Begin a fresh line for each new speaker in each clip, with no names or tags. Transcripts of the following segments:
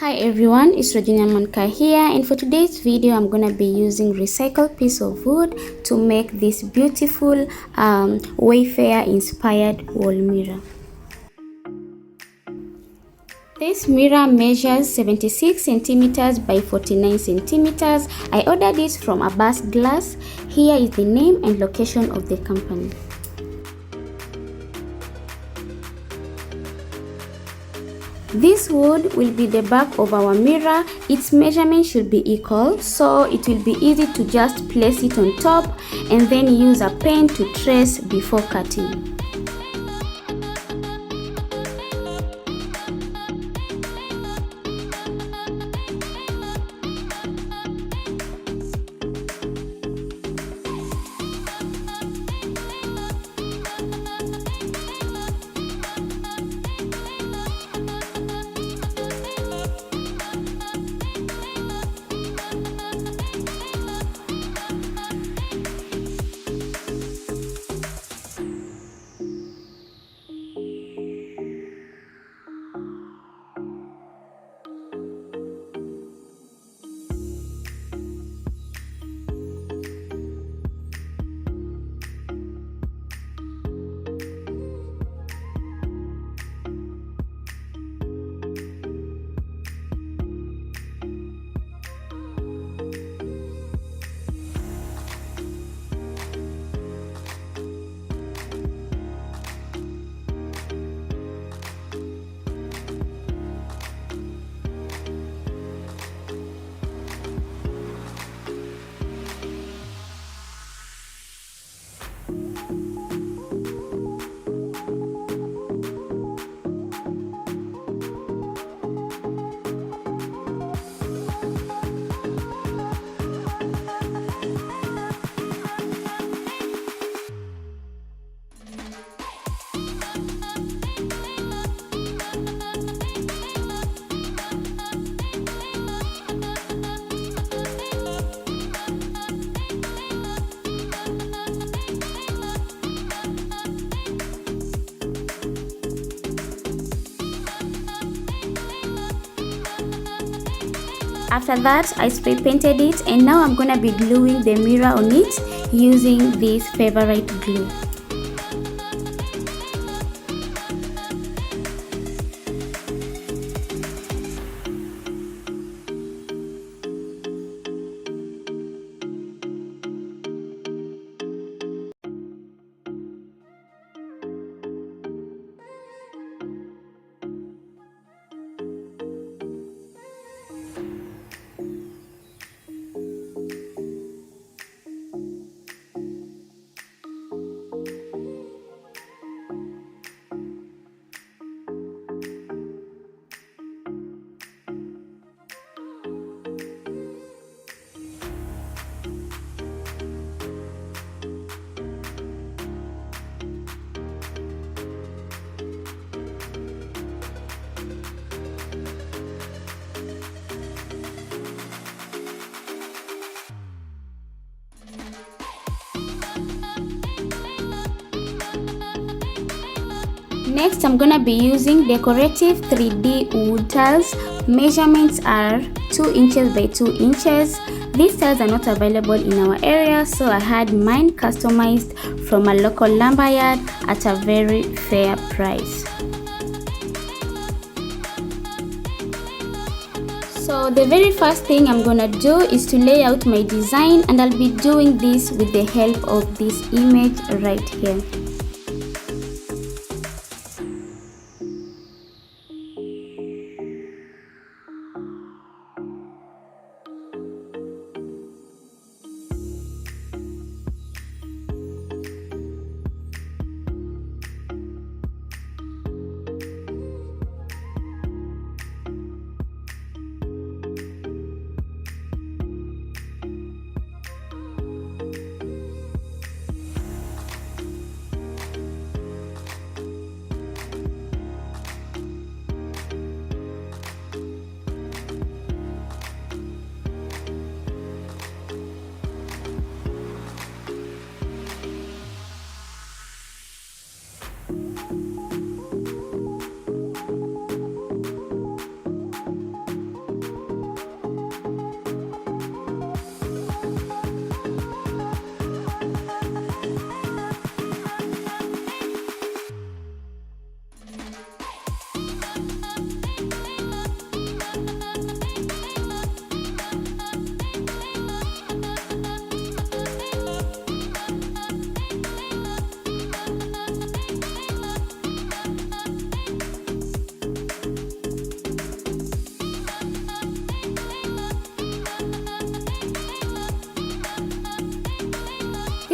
Hi everyone, it's Regina Monka here, and for today's video I'm gonna be using recycled piece of wood to make this beautiful Wayfair inspired wall mirror. This mirror measures 76 centimeters by 49 centimeters. I ordered it from Abbas Glass. Here is the name and location of the company. This wood will be the back of our mirror. Its measurement should be equal, so it will be easy to just place it on top and then use a pen to trace before cutting. After that, I spray painted it, and now I'm gonna be gluing the mirror on it using this favorite glue. Next, I'm gonna be using decorative 3D wood tiles. Measurements are 2 inches by 2 inches. These tiles are not available in our area, so I had mine customized from a local lumberyard at a very fair price. So the very first thing I'm gonna do is to lay out my design, and I'll be doing this with the help of this image right here.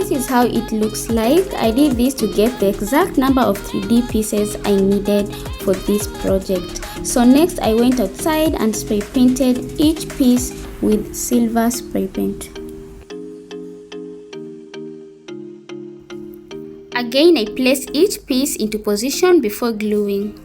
this is how it looks like. I did this to get the exact number of 3D pieces I needed for this project. So next I went outside and spray painted each piece with silver spray paint. Again, I placed each piece into position before gluing.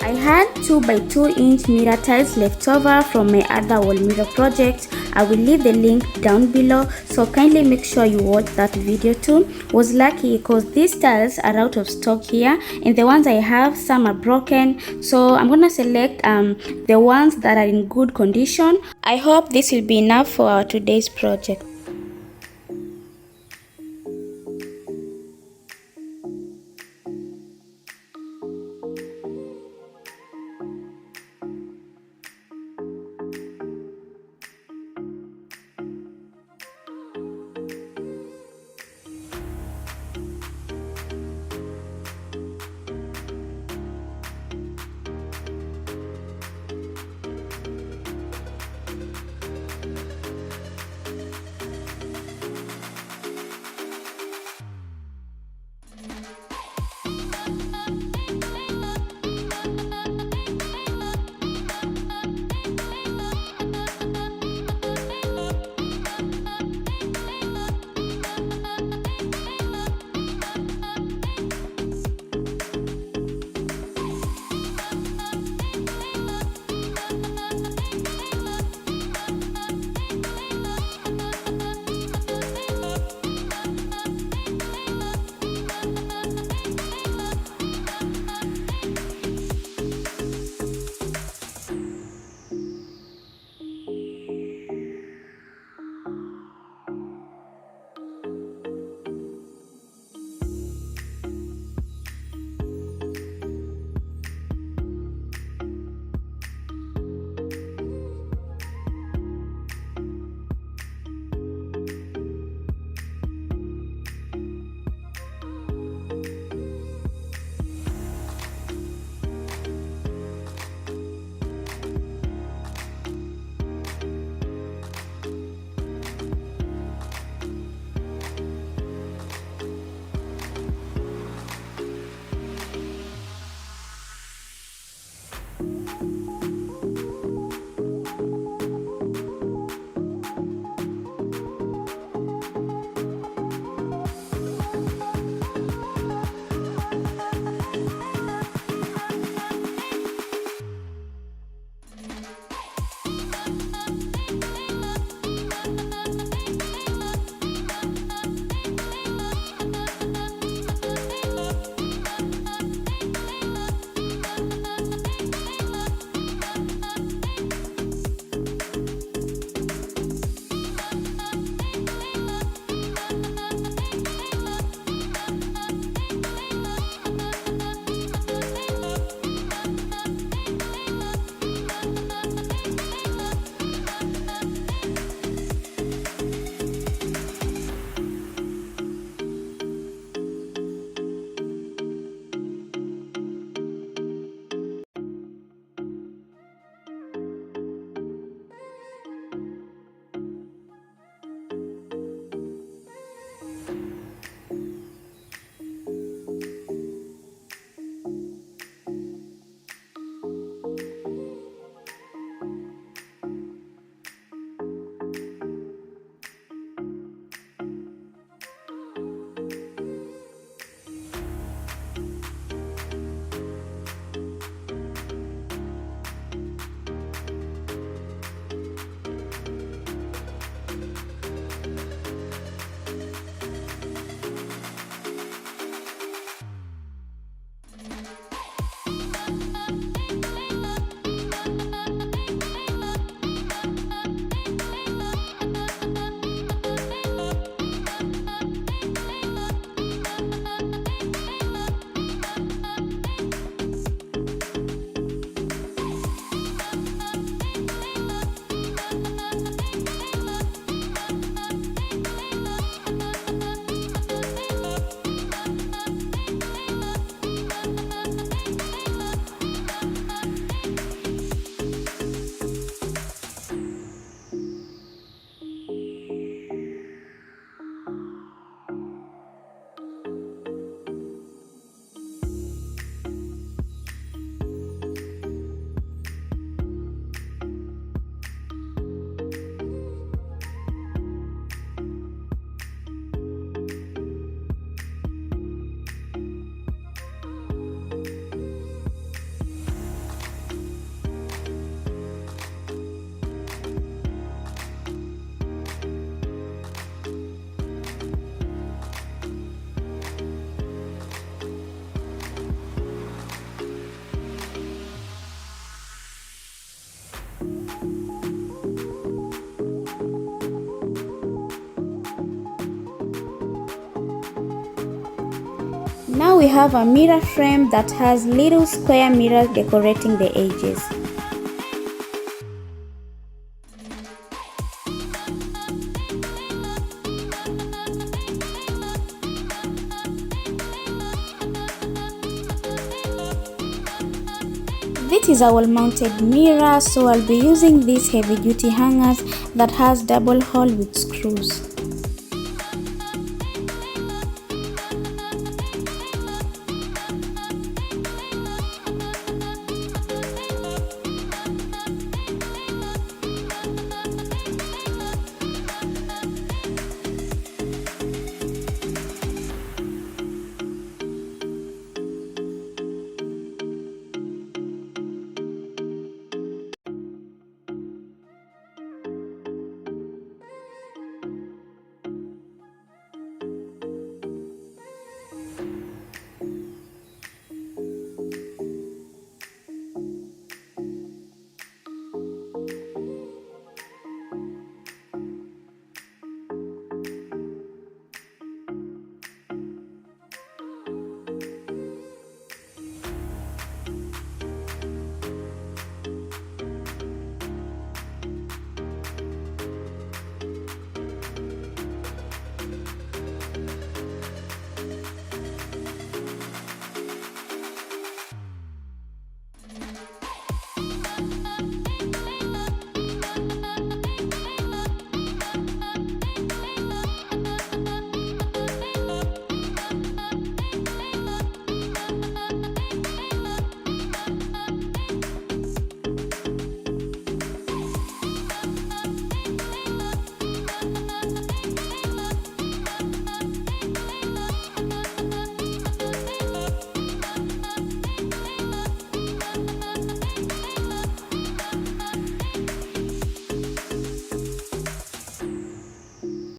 I had 2x2-inch mirror tiles left over from my other wall mirror project. I will leave the link down below, so kindly make sure you watch that video too. Was lucky because these tiles are out of stock here, and the ones I have, some are broken, so I'm gonna select the ones that are in good condition. I hope this will be enough for our today's project. Now we have a mirror frame that has little square mirrors decorating the edges. This is a wall-mounted mirror, so I'll be using these heavy-duty hangers that has double hole with screws.